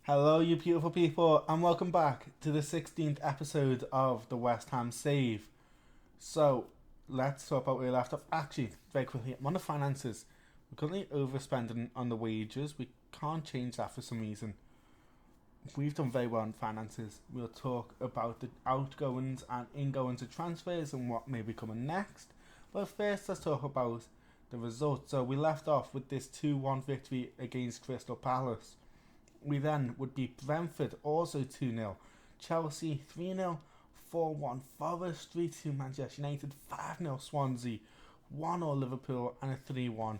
Hello, you beautiful people, and welcome back to the 16th episode of the West Ham Save. So, let's talk about where we left off. Actually, very quickly, on the finances. We're currently overspending on the wages. We can't change that for some reason. We've done very well in finances. We'll talk about the outgoings and ingoings of transfers and what may be coming next. But first, let's talk about the results. So, we left off with this 2-1 victory against Crystal Palace. We then would beat Brentford, also 2-0. Chelsea 3-0. 4-1 Forest, 3-2 Manchester United, 5-0 Swansea, 1-0 Liverpool, and a 3-1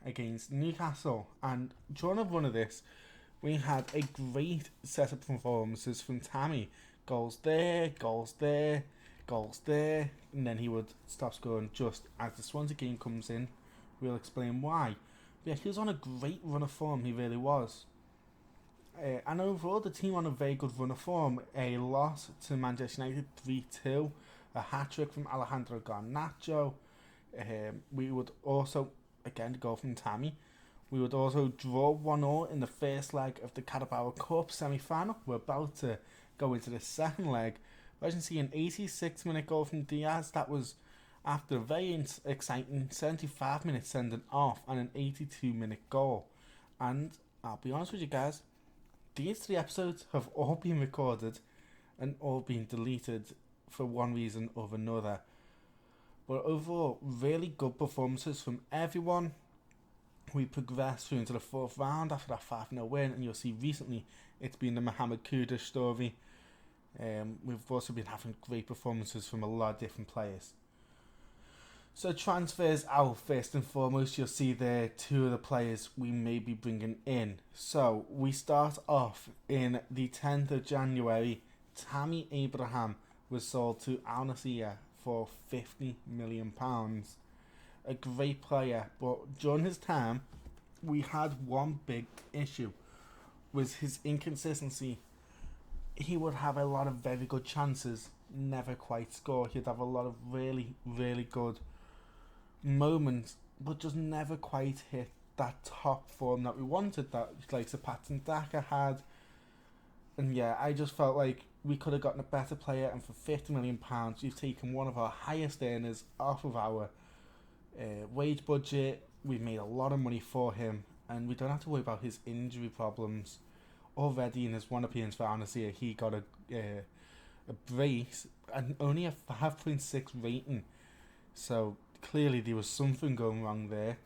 against Newcastle. And during the run of this, we had a great set of performances from Tammy. Goals there, goals there, goals there, and then he would stop scoring just as the Swansea game comes in. We'll explain why. But yeah, he was on a great run of form, he really was. And overall, the team on a very good run of form. A loss to Manchester United 3-2, a hat-trick from Alejandro Garnacho. We would also, again, go from Tammy. We would also draw 1-0 in the first leg of the Carabao Cup semi-final. We're about to go into the second leg. As you can see, an 86-minute goal from Diaz. That was after a very exciting 75-minute sending off and an 82-minute goal. And I'll be honest with you guys, these 3 episodes have all been recorded and all been deleted for one reason or another. But overall, really good performances from everyone. We progressed through into the 4th round after that 5-0 win, and you'll see recently it's been the Mohamed Kudus story. We've also been having great performances from a lot of different players. So transfers out, first and foremost, you'll see there 2 of the players we may be bringing in. So we start off in the 10th of January. Tammy Abraham was sold to Al Nassr for £50 million. A great player, but during his time, we had one big issue, was his inconsistency. He would have a lot of very good chances, never quite score. He'd have a lot of really, really good moments, but just never quite hit that top form that we wanted, that like Sir Patson Daka had. And yeah, I just felt like we could have gotten a better player, and for £50 million you've taken one of our highest earners off of our wage budget. We've made a lot of money for him, and we don't have to worry about his injury problems. Already in his one appearance for Al Nassr, he got a brace and only a 5.6 rating, so clearly there was something going wrong there.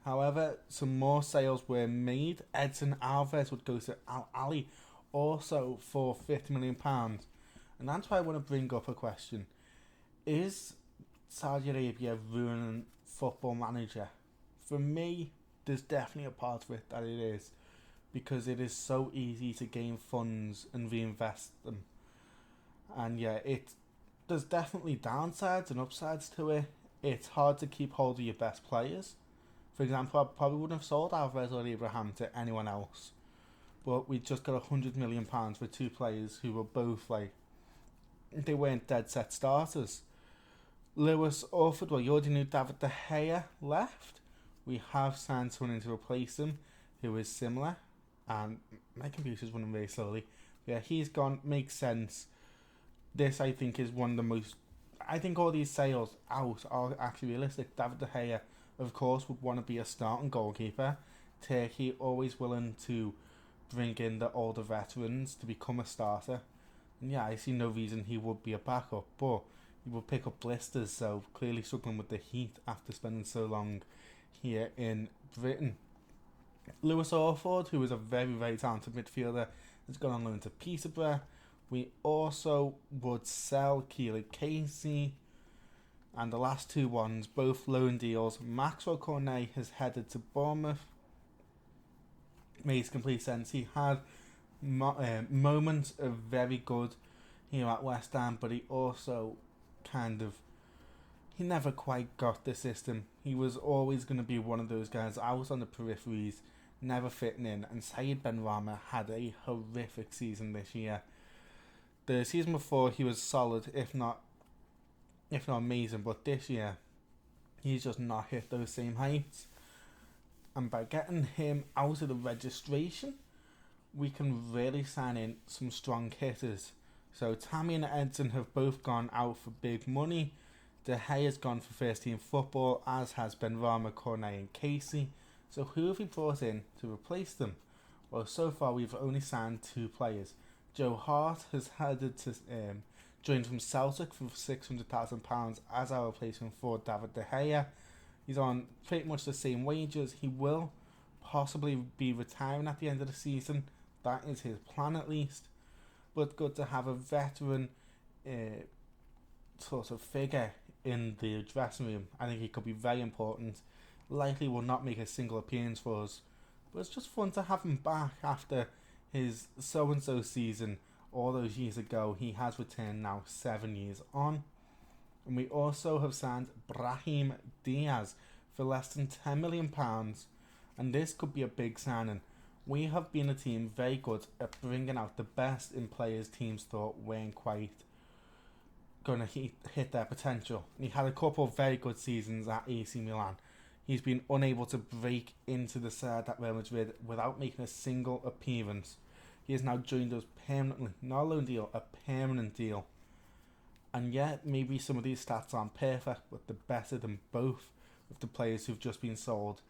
However, some more sales were made. Edson Alvarez would go to Al Ahly, also for £50 million. And that's why I want to bring up a question. Is Saudi Arabia ruining Football Manager? For me, there's definitely a part of it that it is, because it is so easy to gain funds and reinvest them. And yeah, there's definitely downsides and upsides to it. It's hard to keep hold of your best players. For example, I probably wouldn't have sold Alvarez or Abraham to anyone else. But we just got £100 million for 2 players who were both they weren't dead set starters. Lewis Orford, well, you already knew David De Gea left. We have signed someone in to replace him who is similar. And my computer's running very slowly. Yeah, he's gone. Makes sense. This, I think, is one of the most... I think all these sales out are actually realistic. David De Gea, of course, would want to be a starting goalkeeper. Turkey, always willing to bring in the older veterans to become a starter. And yeah, I see no reason he would be a backup, but he would pick up blisters, so clearly struggling with the heat after spending so long here in Britain. Lewis Orford, who is a very, very talented midfielder, has gone on loan to Peterborough. We also would sell Keelan Casey. And the last 2 ones, both loan deals. Maxwell Cornet has headed to Bournemouth. Makes complete sense. He had moments of very good here at West Ham, but he also he never quite got the system. He was always going to be one of those guys out on the peripheries, never fitting in. And Saeed Benrahma had a horrific season this year. The season before he was solid, if not amazing, but this year he's just not hit those same heights. And by getting him out of the registration, we can really sign in some strong hitters. So Tammy and Edson have both gone out for big money. De Gea has gone for first team football, as has Benrahma, Cornet and Casey. So who have we brought in to replace them? Well, so far we've only signed 2 players. Joe Hart has headed to join from Celtic for £600,000 as our replacement for David De Gea. He's on pretty much the same wages. He will possibly be retiring at the end of the season. That is his plan at least. But good to have a veteran sort of figure in the dressing room. I think he could be very important. Likely will not make a single appearance for us, but it's just fun to have him back after his so-and-so season all those years ago. He has returned now 7 years on. And we also have signed Brahim Diaz for less than £10 million, and this could be a big signing. We have been a team very good at bringing out the best in players teams thought weren't quite going to hit their potential. He had a couple of very good seasons at AC Milan. He's been unable to break into the side at Real Madrid without making a single appearance. He has now joined us permanently, not a loan deal, a permanent deal. And yet, maybe some of these stats aren't perfect, but they're better than both of the players who've just been sold.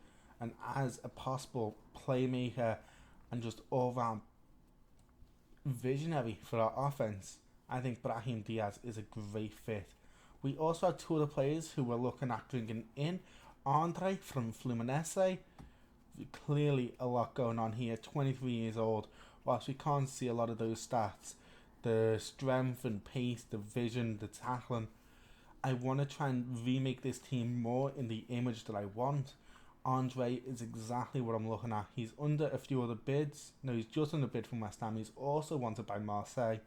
And as a possible playmaker and just all-round visionary for our offense, I think Brahim Diaz is a great fit. We also have 2 other players who we're looking at bringing in. Andre from Fluminense, clearly a lot going on here, 23 years old. Whilst we can't see a lot of those stats, the strength and pace, the vision, the tackling, I want to try and remake this team more in the image that I want. Andre is exactly what I'm looking at. He's under a few other bids. No, he's just under bid from West Ham. He's also wanted by Marseille.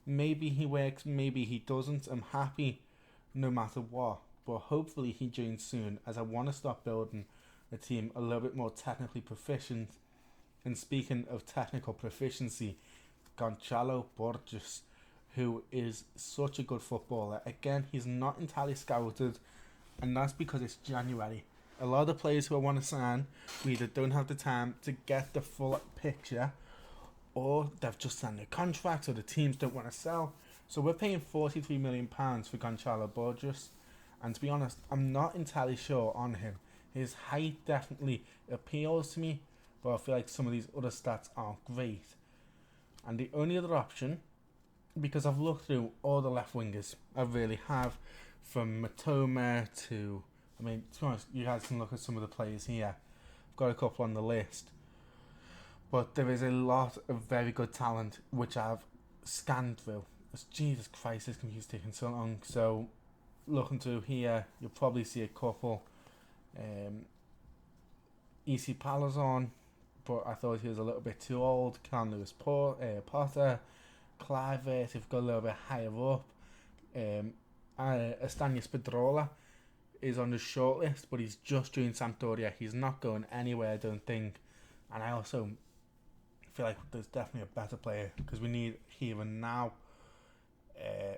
Maybe he works, maybe he doesn't. I'm happy no matter what. But hopefully he joins soon, as I want to start building a team a little bit more technically proficient. And speaking of technical proficiency, Gonçalo Borges, who is such a good footballer. Again, he's not entirely scouted, and that's because it's January. A lot of the players who I want to sign, we either don't have the time to get the full picture, or they've just signed their contracts, or the teams don't want to sell. So we're paying £43 million for Gonçalo Borges. And to be honest, I'm not entirely sure on him. His height definitely appeals to me, but I feel like some of these other stats aren't great. And the only other option, because I've looked through all the left wingers, I really have, from Matoma to, to be honest, you guys can look at some of the players here. I've got a couple on the list. But there is a lot of very good talent, which I've scanned through. Jesus Christ, this computer's taking so long. So, looking through here, you'll probably see a couple. EC Palazon, but I thought he was a little bit too old. Can Lewis Potter, Clivert, if you've got a little bit higher up. Estanias Pedrola is on the shortlist, but he's just joined Sampdoria. He's not going anywhere, I don't think. And I also feel like there's definitely a better player, because we need here and now.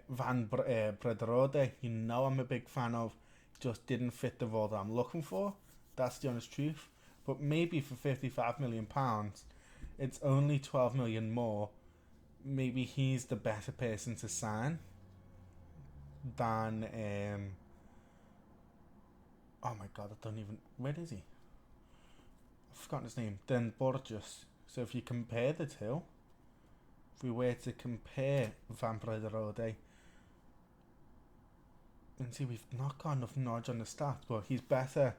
Van Brederode, you know I'm a big fan of, just didn't fit the role that I'm looking for. That's the honest truth. But maybe for £55 million, it's only 12 million more. Maybe he's the better person to sign than oh my god, I don't even, where is he? I've forgotten his name. Then Borges. So if you compare the two, if we were to compare Van Brederode, and see, we've not got enough knowledge on the stats, but he's better.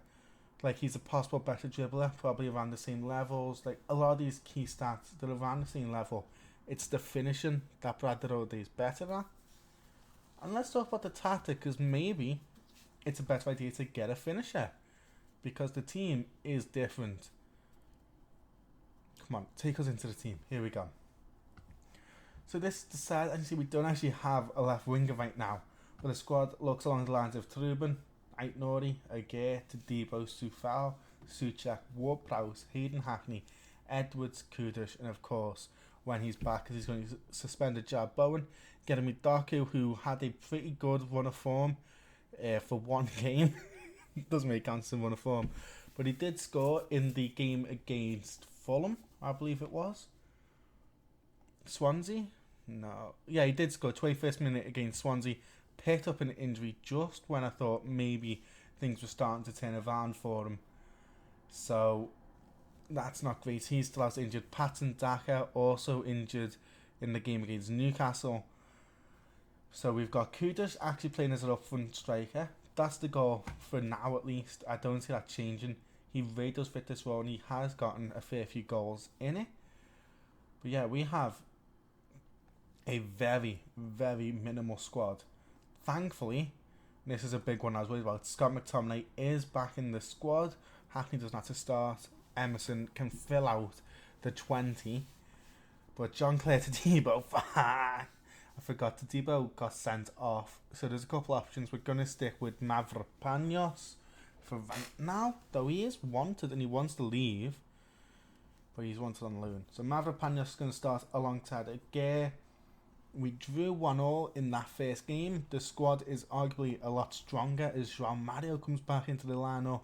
Like, he's a possible better dribbler, probably around the same levels. Like, a lot of these key stats, they're around the same level. It's the finishing that Brederode is better at. And let's talk about the tactic, because maybe it's a better idea to get a finisher, because the team is different. Come on, take us into the team. Here we go. So this is the side, and you see we don't actually have a left winger right now, but the squad looks along the lines of Trubin, Aitnori, Aguirre, Tadibo, Soufal, Souček, Ward-Prowse, Hayden Hackney, Edwards, Kudish, and of course, when he's back, because he's going to suspend Jab Bowen, Jeremy Doku, who had a pretty good run of form for one game. Doesn't really count as a run of form, but he did score in the game against Fulham, I believe it was. Swansea? No. Yeah, he did score 21st minute against Swansea. Picked up an injury just when I thought maybe things were starting to turn around for him. So that's not great. He's still out injured. Patson Daka also injured in the game against Newcastle. So we've got Kudus actually playing as an up front striker. That's the goal for now at least. I don't see that changing. He really does fit this role and he has gotten a fair few goals in it. But yeah, we have a very, very minimal squad. Thankfully, this is a big one I was worried about. Scott McTominay is back in the squad. Hackney doesn't have to start. Emerson can fill out the 20. But John Clare Todibo, I forgot Todibo got sent off. So there's a couple options. We're going to stick with Mavropanos for right now, though he is wanted and he wants to leave. But he's wanted on loan. So Mavropanos is going to start alongside Aguirre. We drew 1-1 in that first game. The squad is arguably a lot stronger as João Mario comes back into the lineup.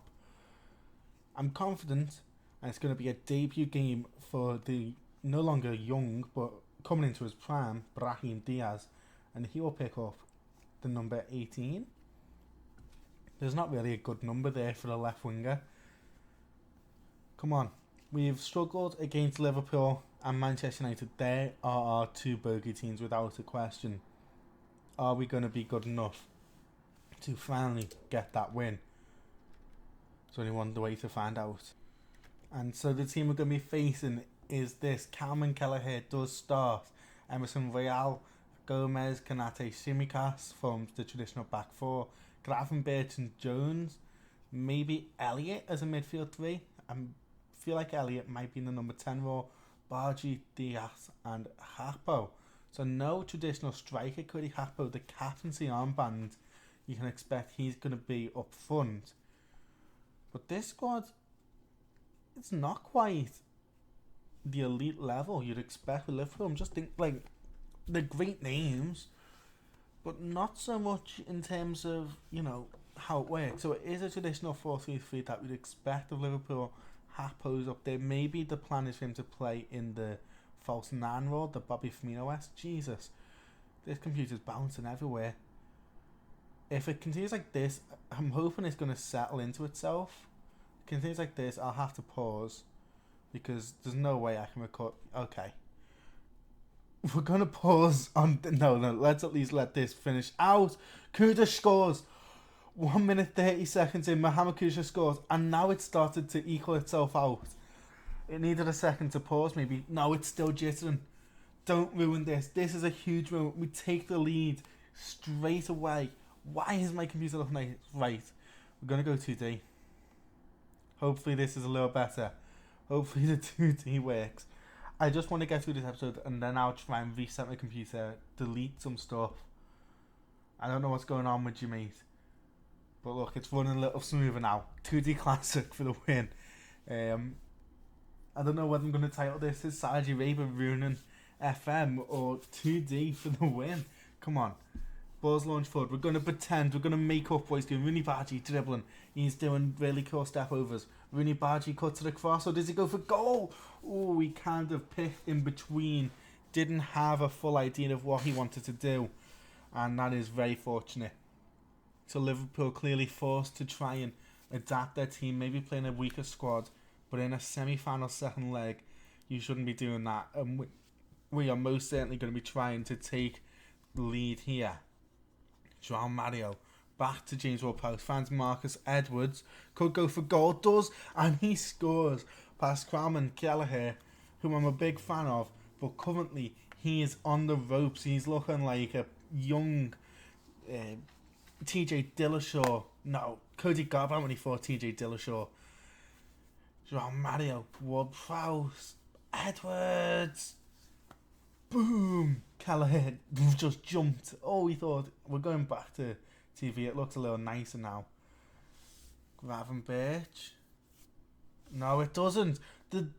I'm confident, and it's going to be a debut game for the no longer young, but coming into his prime, Brahim Diaz, and he will pick up the number 18. There's not really a good number there for the left winger. Come on. We've struggled against Liverpool and Manchester United. They are our two bogey teams without a question. Are we going to be good enough to finally get that win? There's only one way to find out. And so the team we're going to be facing is this. Calvin Kelleher does start. Emerson Royal, Gomez, Kanate, Shimikas forms the traditional back four. Gravenberch and Jones. Maybe Elliott as a midfield three. I feel like Elliott might be in the number 10 role. Bargi, Diaz and Hapo. So no traditional striker. Cody Hapo, the captaincy armband, you can expect he's going to be up front. But this squad, it's not quite the elite level you'd expect with Liverpool. I'm just thinking, like, they're great names, but not so much in terms of, you know, how it works. So it is a traditional 4-3-3 that we'd expect of Liverpool. Hapo's up there. Maybe the plan is for him to play in the false 9 role, the Bobby Firmino-esque. Jesus, this computer's bouncing everywhere. If it continues like this, I'm hoping it's going to settle into itself. If it continues like this, I'll have to pause because there's no way I can record. Okay. We're going to pause on... No, let's at least let this finish out. Kudus scores. 1 minute 30 seconds in, Mohamed Kudus scores, and now it's started to equal itself out. It needed a second to pause, maybe. No, it's still jittering. Don't ruin this. This is a huge moment. We take the lead straight away. Why is my computer looking right? We're going to go 2D. Hopefully this is a little better. Hopefully the 2D works. I just want to get through this episode and then I'll try and reset my computer, delete some stuff. I don't know what's going on with you, mate. But look, it's running a little smoother now. 2D Classic for the win. I don't know whether I'm going to title this as Saudi Arabia ruining FM or 2D for the win. Come on. Balls launched forward. We're going to pretend. We're going to make up what he's doing. Rooney Bargi dribbling. He's doing really cool step overs. Rooney Bargi cuts to the cross. Or does he go for goal? Oh, he kind of picked in between. Didn't have a full idea of what he wanted to do. And that is very fortunate. So Liverpool clearly forced to try and adapt their team, maybe playing a weaker squad, but in a semi-final second leg, you shouldn't be doing that. And we are most certainly going to be trying to take the lead here. João Mario back to James Ward-Prowse, finds Marcus Edwards, could go for goal, does, and he scores past Calvin Kelleher, whom I'm a big fan of, but currently he is on the ropes. He's looking like a young... TJ Dillashaw. No, Cody Garban when he fought TJ Dillashaw. João Mario, Ward-Prowse, Edwards. Boom! Kelleher just jumped. Oh, we thought we're going back to TV. It looks a little nicer now. Gravenberch. No, it doesn't.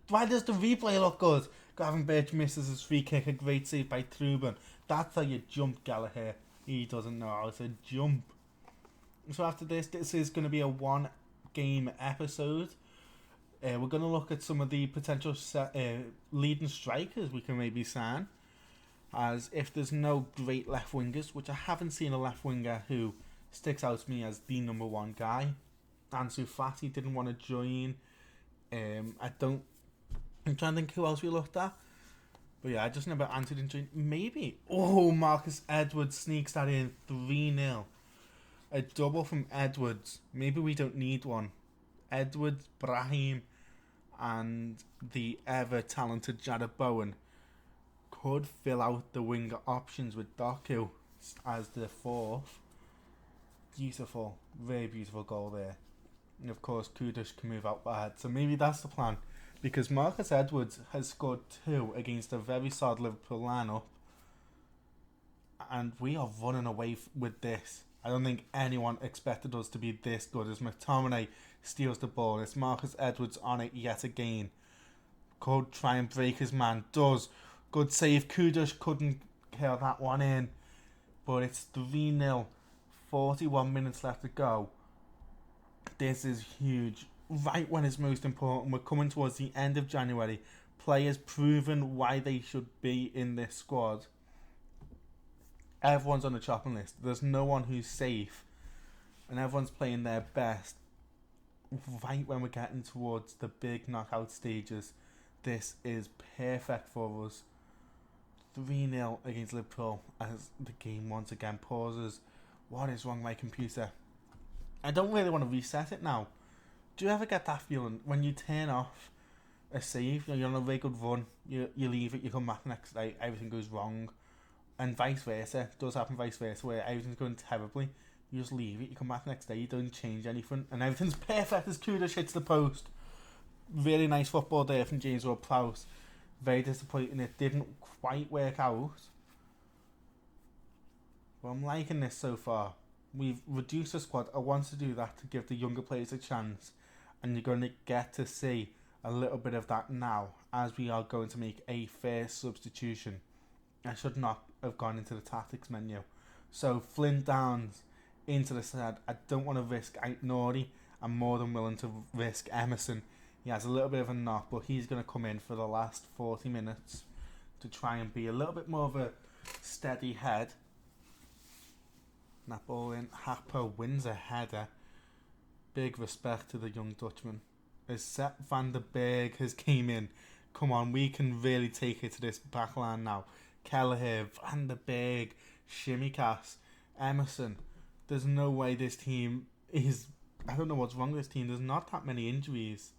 Why does the replay look good? Gravenberch misses his free kick. A great save by Truban. That's how you jump, Kelleher. He doesn't know how to jump. So after this is going to be a 1-game episode. We're going to look at some of the potential leading strikers we can maybe sign. as if there's no great left wingers, which I haven't seen a left winger who sticks out to me as the number one guy. Ansu Fati didn't want to join. I'm trying to think who else we looked at. But yeah, I just never answered in join. Maybe. Oh, Marcus Edwards sneaks that in 3-0. A double from Edwards. Maybe we don't need one. Edwards, Brahim, and the ever-talented Jared Bowen could fill out the winger options with Doku as the fourth. Beautiful. Very beautiful goal there. And of course, Kudush can move out wide. So maybe that's the plan. Because Marcus Edwards has scored 2 against a very solid Liverpool lineup. And we are running away with this. I don't think anyone expected us to be this good. As McTominay steals the ball. It's Marcus Edwards on it yet again. Could try and break his man. Does. Good save. Kudush couldn't kill that one in. But it's 3-0. 41 minutes left to go. This is huge. Right when it's most important. We're coming towards the end of January. Players proven why they should be in this squad. Everyone's on the chopping list. There's no one who's safe. And everyone's playing their best. Right when we're getting towards the big knockout stages. This is perfect for us. 3-0 against Liverpool as the game once again pauses. What is wrong with my computer? I don't really want to reset it now. Do you ever get that feeling when you turn off a save, you're on a very good run, you leave it, you come back the next day, everything goes wrong, and vice versa. It does happen vice versa, where everything's going terribly, you just leave it, you come back the next day, you don't change anything, and everything's perfect as Kudush hits the post. Really nice football there from James Ward-Prowse. Very disappointing, it didn't quite work out. But I'm liking this so far. We've reduced the squad. I want to do that to give the younger players a chance. And you're going to get to see a little bit of that now as we are going to make a fair substitution. I should not have gone into the tactics menu. So Flynn Downs into the side. I don't want to risk Nori. I'm more than willing to risk Emerson. He has a little bit of a knock, but he's going to come in for the last 40 minutes to try and be a little bit more of a steady head. That ball in. Hapo wins a header. Big respect to the young Dutchman. As Sepp van der Berg has came in. Come on, we can really take it to this back line now. Kelleher, Van der Berg, Shimikas, Emerson. There's no way this team is... I don't know what's wrong with this team. There's not that many injuries.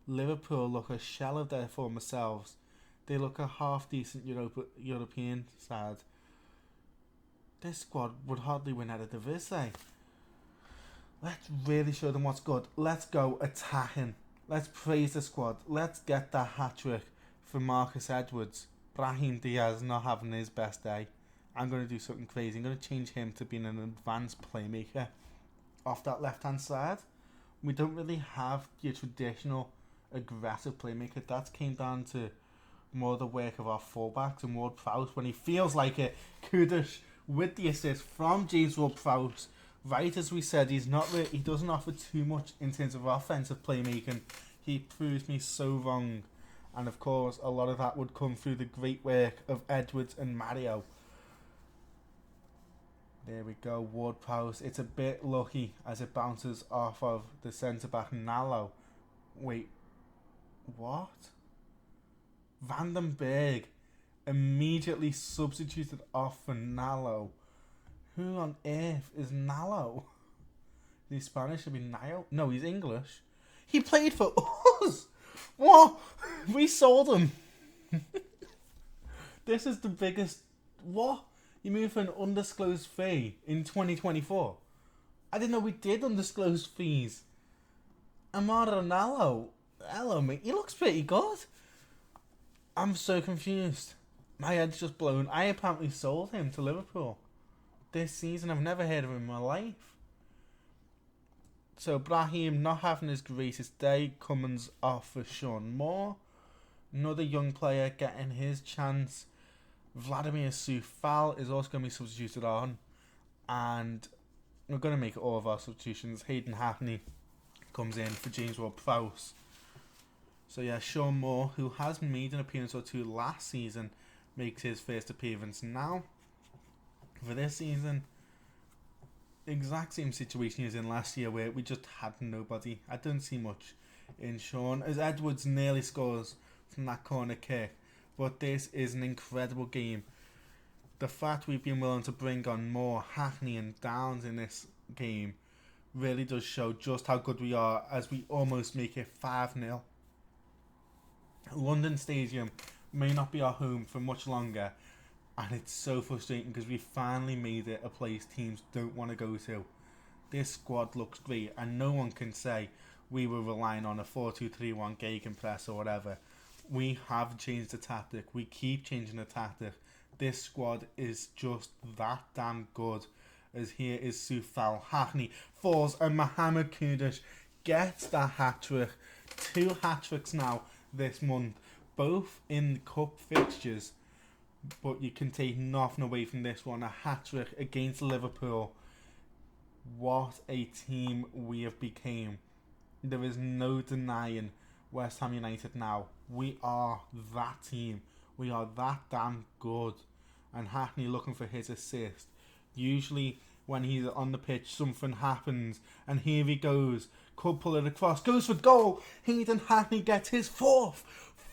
Liverpool look a shell of their former selves. They look a half-decent European side. This squad would hardly win out of the Vise. Let's really show them what's good. Let's go attacking. Let's praise the squad. Let's get that hat-trick for Marcus Edwards. Brahim Diaz not having his best day. I'm going to do something crazy. I'm going to change him to being an advanced playmaker off that left-hand side. We don't really have your traditional aggressive playmaker. That came down to more the work of our fullbacks and Ward-Prowse when he feels like it. Kudush with the assist from James Ward-Prowse. Right as we said, he doesn't offer too much in terms of offensive playmaking. He proves me so wrong. And of course, a lot of that would come through the great work of Edwards and Mario. There we go, Ward-Prowse. It's a bit lucky as it bounces off of the centre-back Nallo. Wait, what? Van den Berg immediately substituted off for Nallo. Who on earth is Nallo? Is he Spanish? Should be Nio? No, he's English. He played for us! What? We sold him. This is the biggest... What? You mean for an undisclosed fee in 2024? I didn't know we did undisclosed fees. Amaro Nallo. Hello, mate. He looks pretty good. I'm so confused. My head's just blown. I apparently sold him to Liverpool this season. I've never heard of him in my life. So Brahim not having his greatest day. Cummins off for Sean Moore. Another young player getting his chance. Vladimir Soufal is also going to be substituted on. And we're going to make all of our substitutions. Hayden Hackney comes in for James Ward-Prowse. So yeah, Sean Moore, who has made an appearance or two last season, makes his first appearance now. For this season, exact same situation as in last year where we just had nobody. I don't see much in Sean as Edwards nearly scores from that corner kick. But this is an incredible game. The fact we've been willing to bring on more Hackney and Downs in this game really does show just how good we are as we almost make it 5-0. London Stadium may not be our home for much longer, and it's so frustrating because we finally made it a place teams don't want to go to. This squad looks great, and no one can say we were relying on a 4-2-3-1 gegenpress or whatever. We have changed the tactic. We keep changing the tactic. This squad is just that damn good. As here is Sufal. Hackney falls, and Mohamed Kudish gets that hat-trick. 2 hat-tricks now this month, both in cup fixtures. But you can take nothing away from this one. A hat-trick against Liverpool. What a team we have become. There is no denying West Ham United now. We are that team. We are that damn good. And Hackney looking for his assist. Usually when he's on the pitch something happens. And here he goes. Could pull it across. Goes for goal. Hayden Hackney gets his fourth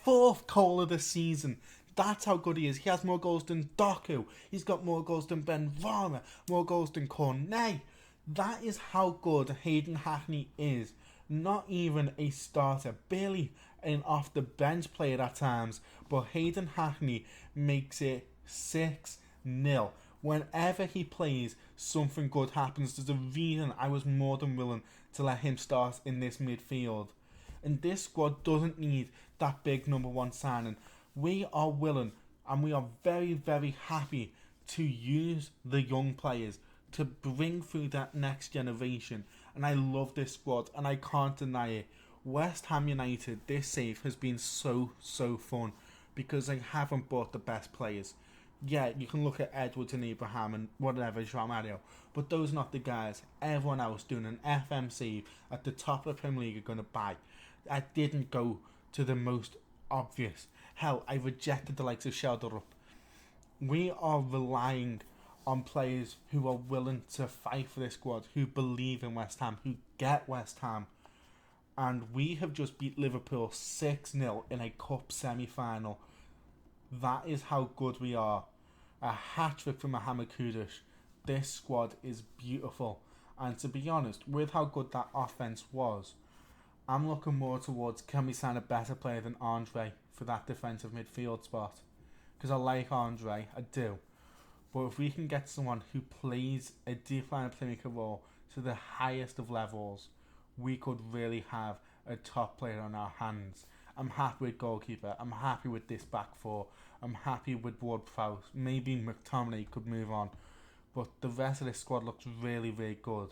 goal of the season. That's how good he is. He has more goals than Doku. He's got more goals than Ben Varma. More goals than Cornet. That is how good Hayden Hackney is. Not even a starter. Barely an off the bench player at times. But Hayden Hackney makes it 6-0. Whenever he plays, something good happens. There's a reason I was more than willing to let him start in this midfield. And this squad doesn't need that big number 1 signing. We are willing and we are very, very happy to use the young players to bring through that next generation. And I love this squad and I can't deny it. West Ham United, this save has been so fun because I haven't bought the best players. Yeah, you can look at Edwards and Abraham and whatever, João Mario, but those are not the guys everyone else doing an FM save at the top of the Premier League are going to buy. I didn't go to the most obvious. Hell, I rejected the likes of Shelderup. We are relying on players who are willing to fight for this squad, who believe in West Ham, who get West Ham. And we have just beat Liverpool 6-0 in a cup semi-final. That is how good we are. A hat-trick from Mohamed Kudish. This squad is beautiful. And to be honest, with how good that offense was, I'm looking more towards can we sign a better player than Andre for that defensive midfield spot. Because I like Andre, I do. But if we can get someone who plays a deep line playmaker role to the highest of levels, we could really have a top player on our hands. I'm happy with goalkeeper. I'm happy with this back four. I'm happy with Ward-Prowse. Maybe McTominay could move on. But the rest of this squad looks really, really good.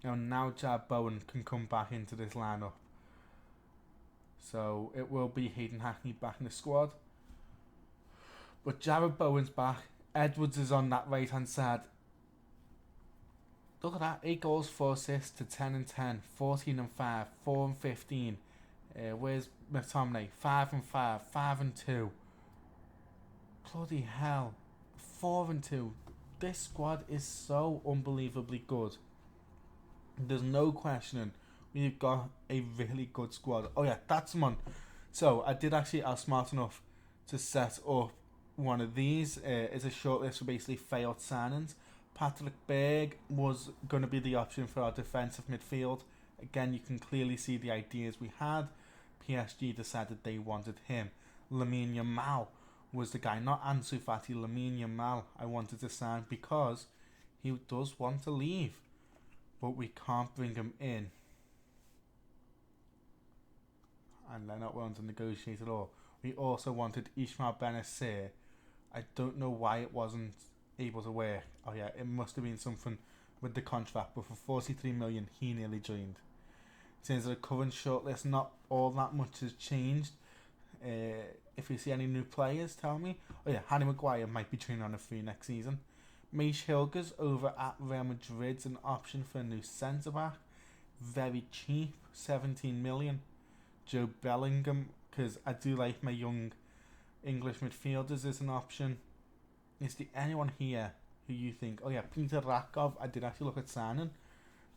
Now Jared Bowen can come back into this lineup. So it will be Hayden Hackney back in the squad. But Jared Bowen's back. Edwards is on that right hand side. Look at that. 8 goals, 4 assists to 10 and 10. 14 and 5. 4 and 15. Where's McTominay? 5 and 5. 5 and 2. Bloody hell. 4 and 2. This squad is so unbelievably good. There's no questioning. We've got a really good squad. Oh yeah, that's one. So I was smart enough to set up one of these. It's a short list for basically failed signings. Patrick Berg was going to be the option for our defensive midfield. Again, you can clearly see the ideas we had. PSG decided they wanted him. Lamine Yamal was the guy, not Ansu Fati. Lamine Yamal I wanted to sign because he does want to leave. But we can't bring him in. And they're not willing to negotiate at all. We also wanted Ismail Benacer. I don't know why it wasn't able to work. Oh yeah, it must have been something with the contract. But for 43 million, he nearly joined. Since the current shortlist, not all that much has changed. If you see any new players, tell me. Oh yeah, Harry Maguire might be joining on a free next season. Meish Hilgers over at Real Madrid's an option for a new centre-back. Very cheap, 17 million. Joe Bellingham, because I do like my young English midfielders is an option. Is there anyone here who you think, oh yeah, Peter Rakov, I did actually look at signing,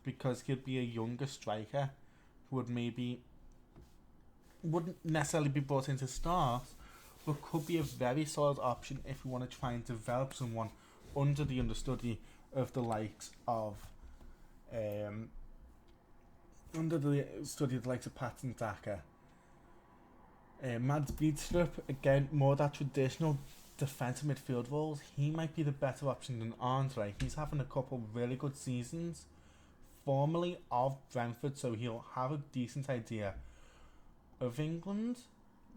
because he'd be a younger striker who wouldn't necessarily be brought in to start, but could be a very solid option if you want to try and develop someone under the understudy of the likes of Patson Daka. Mads Bidstrup, again, more that traditional defensive midfield roles. He might be the better option than Andre. He's having a couple really good seasons, formerly of Brentford, so he'll have a decent idea of England.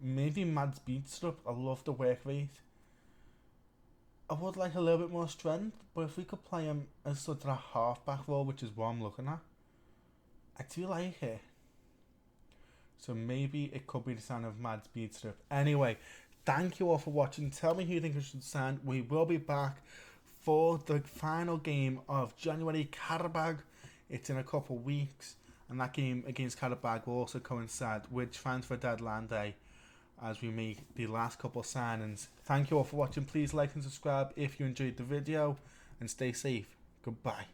Maybe Mads Bidstrup, I love the work rate. I would like a little bit more strength, but if we could play him as sort of a half-back role, which is what I'm looking at, I do like it. So maybe it could be the sign of Mads Bidstrup. Anyway, thank you all for watching. Tell me who you think I should sign. We will be back for the final game of January Karabag. It's in a couple of weeks, and that game against Karabag will also coincide with transfer deadline day as we make the last couple of signings. Thank you all for watching. Please like and subscribe if you enjoyed the video, and stay safe. Goodbye.